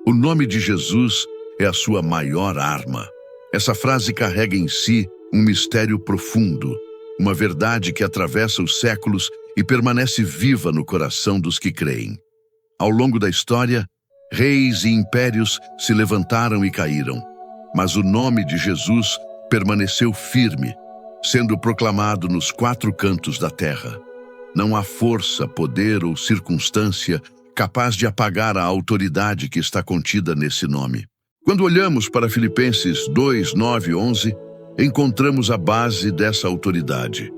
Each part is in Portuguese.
O nome de Jesus é a sua maior arma. Essa frase carrega em si um mistério profundo, uma verdade que atravessa os séculos e permanece viva no coração dos que creem. Ao longo da história, reis e impérios se levantaram e caíram, mas o nome de Jesus permaneceu firme, sendo proclamado nos 4 cantos da terra. Não há força, poder ou circunstância capaz de apagar a autoridade que está contida nesse nome. Quando olhamos para Filipenses 2, 9 e 11, encontramos a base dessa autoridade.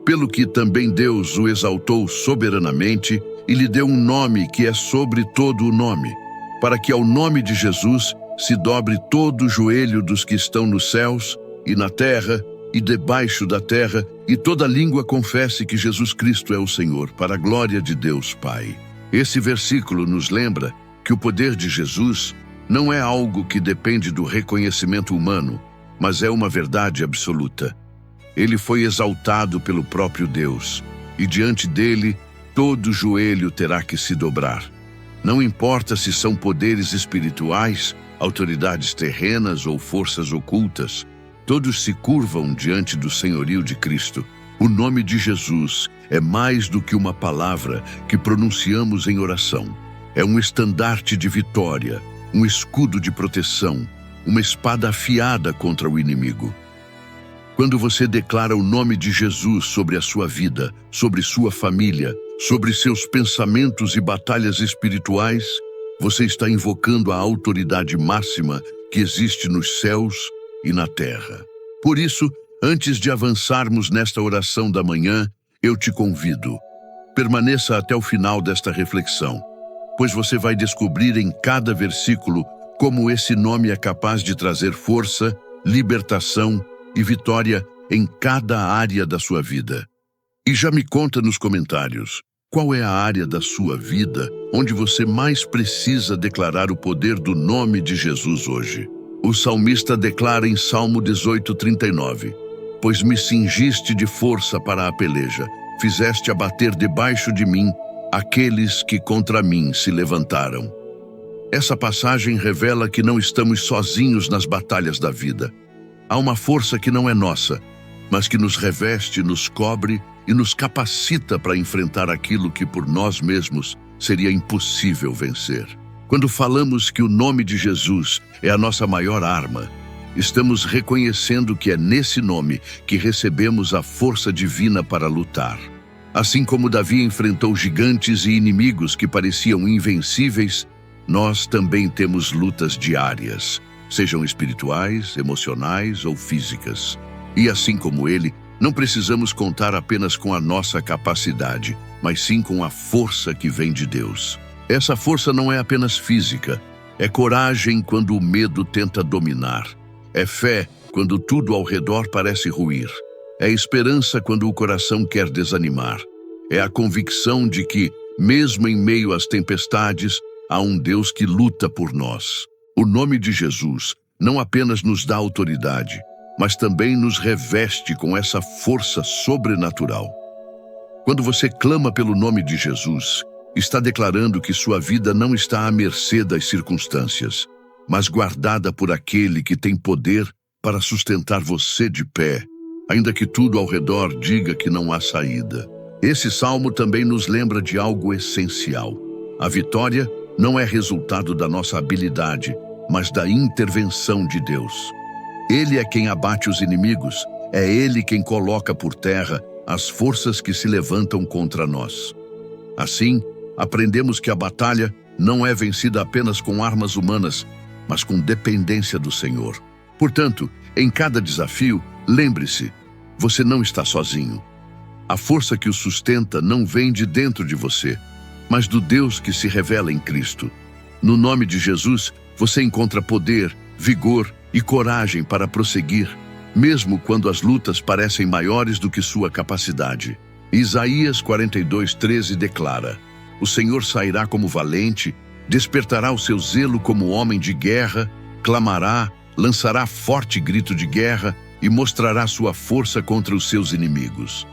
Pelo que também Deus o exaltou soberanamente e lhe deu um nome que é sobre todo o nome, para que ao nome de Jesus se dobre todo o joelho dos que estão nos céus e na terra e debaixo da terra, e toda língua confesse que Jesus Cristo é o Senhor, para a glória de Deus Pai. Esse versículo nos lembra que o poder de Jesus não é algo que depende do reconhecimento humano, mas é uma verdade absoluta. Ele foi exaltado pelo próprio Deus, e diante dele todo joelho terá que se dobrar. Não importa se são poderes espirituais, autoridades terrenas ou forças ocultas, todos se curvam diante do senhorio de Cristo. O nome de Jesus é mais do que uma palavra que pronunciamos em oração. É um estandarte de vitória, um escudo de proteção, uma espada afiada contra o inimigo. Quando você declara o nome de Jesus sobre a sua vida, sobre sua família, sobre seus pensamentos e batalhas espirituais, você está invocando a autoridade máxima que existe nos céus e na terra. Por isso, antes de avançarmos nesta oração da manhã, eu te convido. Permaneça até o final desta reflexão, pois você vai descobrir em cada versículo como esse nome é capaz de trazer força, libertação e vitória em cada área da sua vida. E já me conta nos comentários, qual é a área da sua vida onde você mais precisa declarar o poder do nome de Jesus hoje? O salmista declara em Salmo 18:39, pois me cingiste de força para a peleja, fizeste abater debaixo de mim aqueles que contra mim se levantaram. Essa passagem revela que não estamos sozinhos nas batalhas da vida. Há uma força que não é nossa, mas que nos reveste, nos cobre e nos capacita para enfrentar aquilo que por nós mesmos seria impossível vencer. Quando falamos que o nome de Jesus é a nossa maior arma, estamos reconhecendo que é nesse nome que recebemos a força divina para lutar. Assim como Davi enfrentou gigantes e inimigos que pareciam invencíveis, nós também temos lutas diárias, sejam espirituais, emocionais ou físicas. E assim como ele, não precisamos contar apenas com a nossa capacidade, mas sim com a força que vem de Deus. Essa força não é apenas física, é coragem quando o medo tenta dominar, é fé quando tudo ao redor parece ruir, é esperança quando o coração quer desanimar, é a convicção de que, mesmo em meio às tempestades, há um Deus que luta por nós. O nome de Jesus não apenas nos dá autoridade, mas também nos reveste com essa força sobrenatural. Quando você clama pelo nome de Jesus, está declarando que sua vida não está à mercê das circunstâncias, mas guardada por aquele que tem poder para sustentar você de pé, ainda que tudo ao redor diga que não há saída. Esse salmo também nos lembra de algo essencial. A vitória não é resultado da nossa habilidade, mas da intervenção de Deus. Ele é quem abate os inimigos, é Ele quem coloca por terra as forças que se levantam contra nós. Assim, aprendemos que a batalha não é vencida apenas com armas humanas, mas com dependência do Senhor. Portanto, em cada desafio, lembre-se, você não está sozinho. A força que o sustenta não vem de dentro de você, mas do Deus que se revela em Cristo. No nome de Jesus, você encontra poder, vigor e coragem para prosseguir, mesmo quando as lutas parecem maiores do que sua capacidade. Isaías 42:13 declara: o Senhor sairá como valente, despertará o seu zelo como homem de guerra, clamará, lançará forte grito de guerra e mostrará sua força contra os seus inimigos.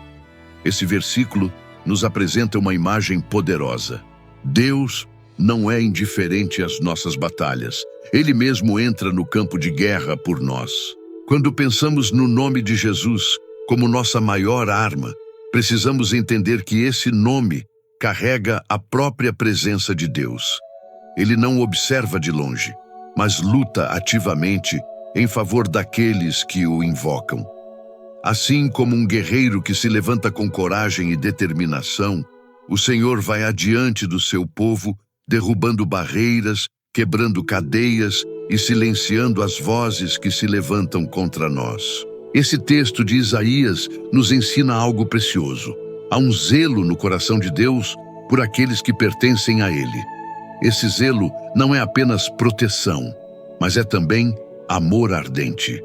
Esse versículo nos apresenta uma imagem poderosa. Deus, não é indiferente às nossas batalhas. Ele mesmo entra no campo de guerra por nós. Quando pensamos no nome de Jesus como nossa maior arma, precisamos entender que esse nome carrega a própria presença de Deus. Ele não observa de longe, mas luta ativamente em favor daqueles que o invocam. Assim como um guerreiro que se levanta com coragem e determinação, o Senhor vai adiante do seu povo, derrubando barreiras, quebrando cadeias e silenciando as vozes que se levantam contra nós. Esse texto de Isaías nos ensina algo precioso. Há um zelo no coração de Deus por aqueles que pertencem a Ele. Esse zelo não é apenas proteção, mas é também amor ardente.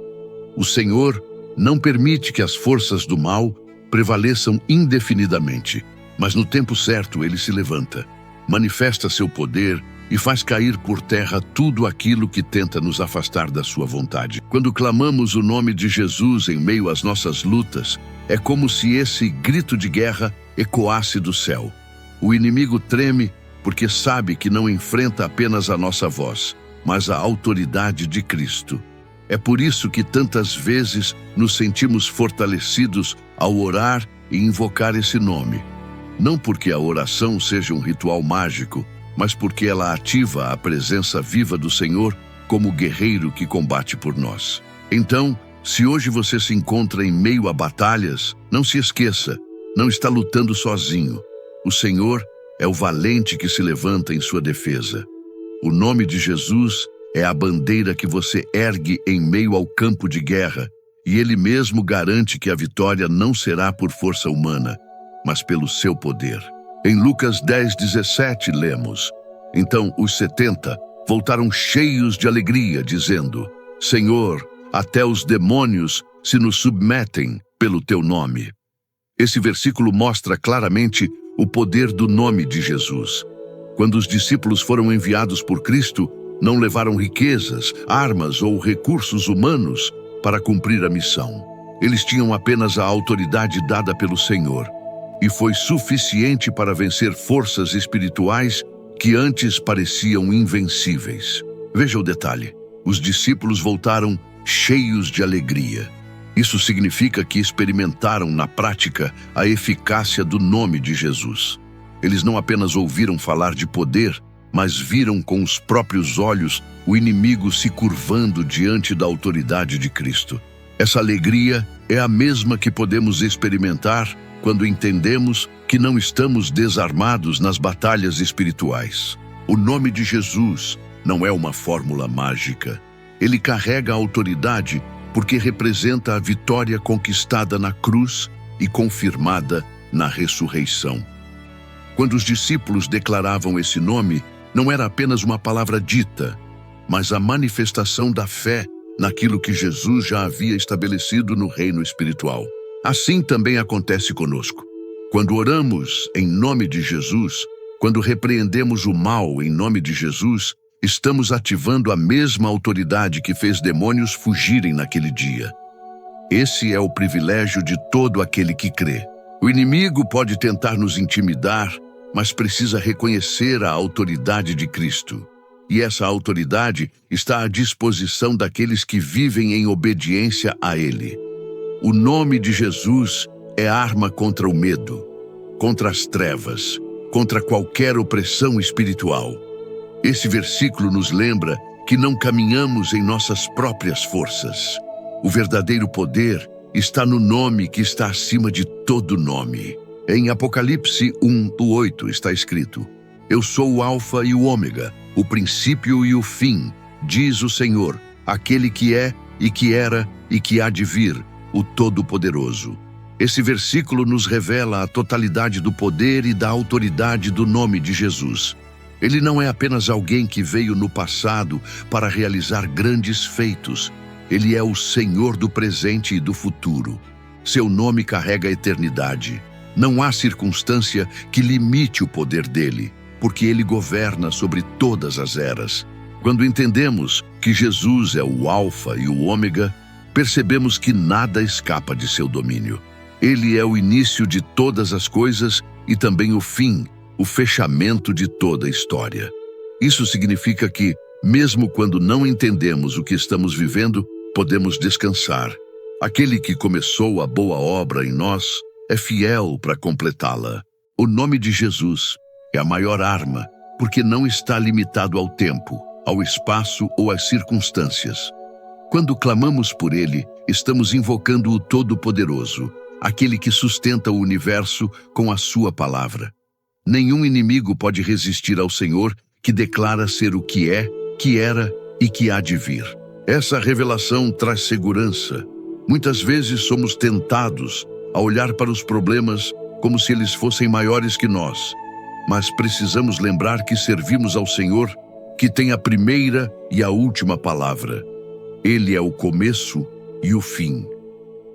O Senhor não permite que as forças do mal prevaleçam indefinidamente, mas no tempo certo Ele se levanta, manifesta seu poder e faz cair por terra tudo aquilo que tenta nos afastar da sua vontade. Quando clamamos o nome de Jesus em meio às nossas lutas, é como se esse grito de guerra ecoasse do céu. O inimigo treme porque sabe que não enfrenta apenas a nossa voz, mas a autoridade de Cristo. É por isso que tantas vezes nos sentimos fortalecidos ao orar e invocar esse nome. Não porque a oração seja um ritual mágico, mas porque ela ativa a presença viva do Senhor como guerreiro que combate por nós. Então, se hoje você se encontra em meio a batalhas, não se esqueça, não está lutando sozinho. O Senhor é o valente que se levanta em sua defesa. O nome de Jesus é a bandeira que você ergue em meio ao campo de guerra, e Ele mesmo garante que a vitória não será por força humana, mas pelo seu poder. Em Lucas 10:17 lemos: Então os 70 voltaram cheios de alegria, dizendo: Senhor, até os demônios se nos submetem pelo teu nome. Esse versículo mostra claramente o poder do nome de Jesus. Quando os discípulos foram enviados por Cristo, não levaram riquezas, armas ou recursos humanos para cumprir a missão. Eles tinham apenas a autoridade dada pelo Senhor, e foi suficiente para vencer forças espirituais que antes pareciam invencíveis. Veja o detalhe: os discípulos voltaram cheios de alegria. Isso significa que experimentaram na prática a eficácia do nome de Jesus. Eles não apenas ouviram falar de poder, mas viram com os próprios olhos o inimigo se curvando diante da autoridade de Cristo. Essa alegria é a mesma que podemos experimentar quando entendemos que não estamos desarmados nas batalhas espirituais. O nome de Jesus não é uma fórmula mágica. Ele carrega a autoridade porque representa a vitória conquistada na cruz e confirmada na ressurreição. Quando os discípulos declaravam esse nome, não era apenas uma palavra dita, mas a manifestação da fé naquilo que Jesus já havia estabelecido no reino espiritual. Assim também acontece conosco. Quando oramos em nome de Jesus, quando repreendemos o mal em nome de Jesus, estamos ativando a mesma autoridade que fez demônios fugirem naquele dia. Esse é o privilégio de todo aquele que crê. O inimigo pode tentar nos intimidar, mas precisa reconhecer a autoridade de Cristo. E essa autoridade está à disposição daqueles que vivem em obediência a Ele. O nome de Jesus é arma contra o medo, contra as trevas, contra qualquer opressão espiritual. Esse versículo nos lembra que não caminhamos em nossas próprias forças. O verdadeiro poder está no nome que está acima de todo nome. Em Apocalipse 1:8 está escrito: Eu sou o Alfa e o Ômega, o princípio e o fim, diz o Senhor, aquele que é e que era e que há de vir, o Todo-Poderoso. Esse versículo nos revela a totalidade do poder e da autoridade do nome de Jesus. Ele não é apenas alguém que veio no passado para realizar grandes feitos. Ele é o Senhor do presente e do futuro. Seu nome carrega a eternidade. Não há circunstância que limite o poder dele, porque ele governa sobre todas as eras. Quando entendemos que Jesus é o Alfa e o Ômega, percebemos que nada escapa de seu domínio. Ele é o início de todas as coisas e também o fim, o fechamento de toda a história. Isso significa que, mesmo quando não entendemos o que estamos vivendo, podemos descansar. Aquele que começou a boa obra em nós é fiel para completá-la. O nome de Jesus é a maior arma, porque não está limitado ao tempo, ao espaço ou às circunstâncias. Quando clamamos por ele, estamos invocando o Todo-Poderoso, aquele que sustenta o universo com a sua palavra. Nenhum inimigo pode resistir ao Senhor, que declara ser o que é, que era e que há de vir. Essa revelação traz segurança. Muitas vezes somos tentados a olhar para os problemas como se eles fossem maiores que nós. Mas precisamos lembrar que servimos ao Senhor, que tem a primeira e a última palavra. Ele é o começo e o fim.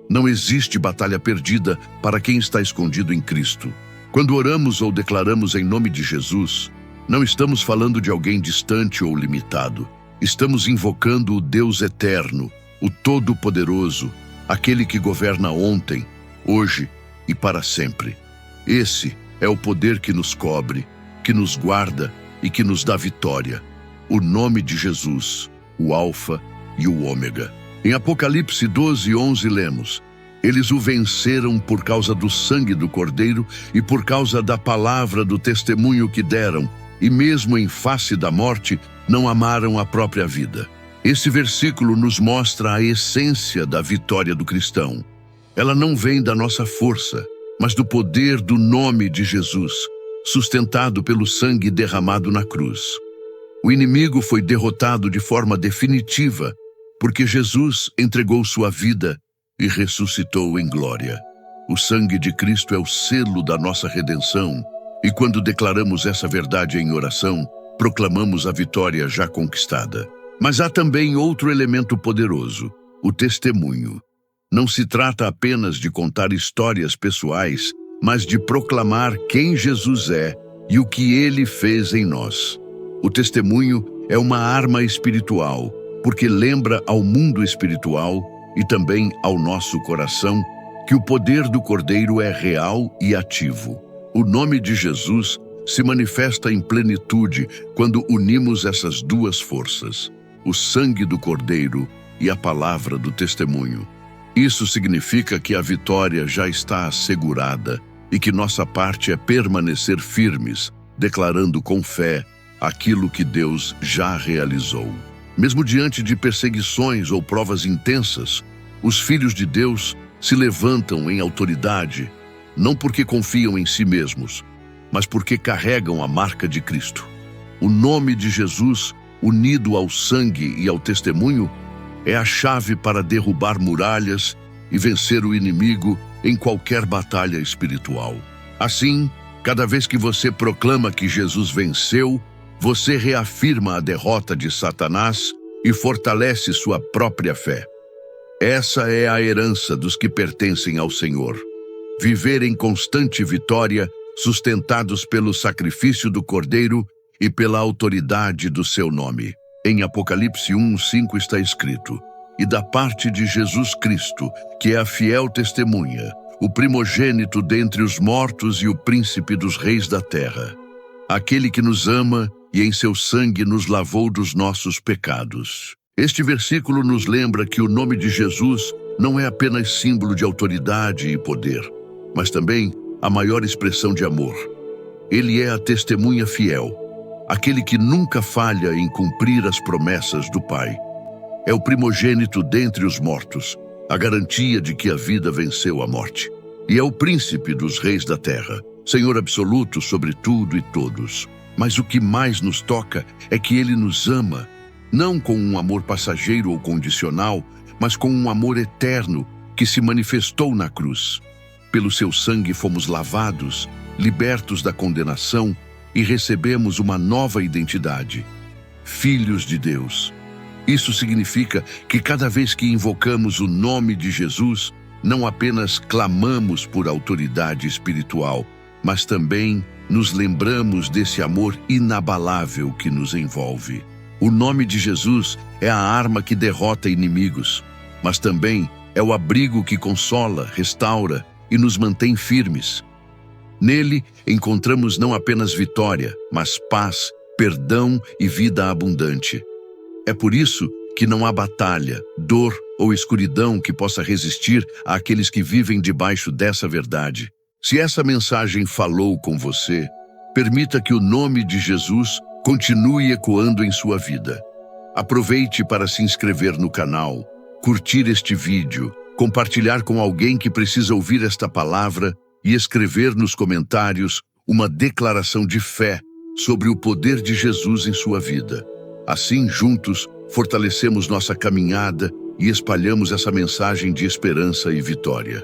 Não existe batalha perdida para quem está escondido em Cristo. Quando oramos ou declaramos em nome de Jesus, não estamos falando de alguém distante ou limitado. Estamos invocando o Deus eterno, o Todo-Poderoso, aquele que governa ontem, hoje e para sempre. Esse é o poder que nos cobre, que nos guarda e que nos dá vitória. O nome de Jesus, o Alfa e o Ômega. Em Apocalipse 12:11 lemos: eles o venceram por causa do sangue do Cordeiro e por causa da palavra do testemunho que deram, e mesmo em face da morte, não amaram a própria vida. Esse versículo nos mostra a essência da vitória do cristão. Ela não vem da nossa força, mas do poder do nome de Jesus, sustentado pelo sangue derramado na cruz. O inimigo foi derrotado de forma definitiva, porque Jesus entregou sua vida e ressuscitou em glória. O sangue de Cristo é o selo da nossa redenção, e quando declaramos essa verdade em oração, proclamamos a vitória já conquistada. Mas há também outro elemento poderoso, o testemunho. Não se trata apenas de contar histórias pessoais, mas de proclamar quem Jesus é e o que ele fez em nós. O testemunho é uma arma espiritual, porque lembra ao mundo espiritual e também ao nosso coração que o poder do Cordeiro é real e ativo. O nome de Jesus se manifesta em plenitude quando unimos essas duas forças, o sangue do Cordeiro e a palavra do testemunho. Isso significa que a vitória já está assegurada e que nossa parte é permanecer firmes, declarando com fé aquilo que Deus já realizou. Mesmo diante de perseguições ou provas intensas, os filhos de Deus se levantam em autoridade, não porque confiam em si mesmos, mas porque carregam a marca de Cristo. O nome de Jesus, unido ao sangue e ao testemunho, é a chave para derrubar muralhas e vencer o inimigo em qualquer batalha espiritual. Assim, cada vez que você proclama que Jesus venceu, você reafirma a derrota de Satanás e fortalece sua própria fé. Essa é a herança dos que pertencem ao Senhor. Viver em constante vitória, sustentados pelo sacrifício do Cordeiro e pela autoridade do seu nome. Em Apocalipse 1:5 está escrito: e da parte de Jesus Cristo, que é a fiel testemunha, o primogênito dentre os mortos e o príncipe dos reis da terra, aquele que nos ama e em seu sangue nos lavou dos nossos pecados. Este versículo nos lembra que o nome de Jesus não é apenas símbolo de autoridade e poder, mas também a maior expressão de amor. Ele é a testemunha fiel, aquele que nunca falha em cumprir as promessas do Pai. É o primogênito dentre os mortos, a garantia de que a vida venceu a morte. E é o príncipe dos reis da terra, Senhor absoluto sobre tudo e todos. Mas o que mais nos toca é que ele nos ama, não com um amor passageiro ou condicional, mas com um amor eterno que se manifestou na cruz. Pelo seu sangue fomos lavados, libertos da condenação e recebemos uma nova identidade, filhos de Deus. Isso significa que cada vez que invocamos o nome de Jesus, não apenas clamamos por autoridade espiritual, mas também nos lembramos desse amor inabalável que nos envolve. O nome de Jesus é a arma que derrota inimigos, mas também é o abrigo que consola, restaura e nos mantém firmes. Nele encontramos não apenas vitória, mas paz perdão e vida abundante. É por isso que não há batalha, dor ou escuridão que possa resistir àqueles que vivem debaixo dessa verdade. Se essa mensagem falou com você, permita que o nome de Jesus continue ecoando em sua vida. Aproveite para se inscrever no canal, curtir este vídeo, compartilhar com alguém que precisa ouvir esta palavra e escrever nos comentários uma declaração de fé sobre o poder de Jesus em sua vida. Assim, juntos, fortalecemos nossa caminhada e espalhamos essa mensagem de esperança e vitória.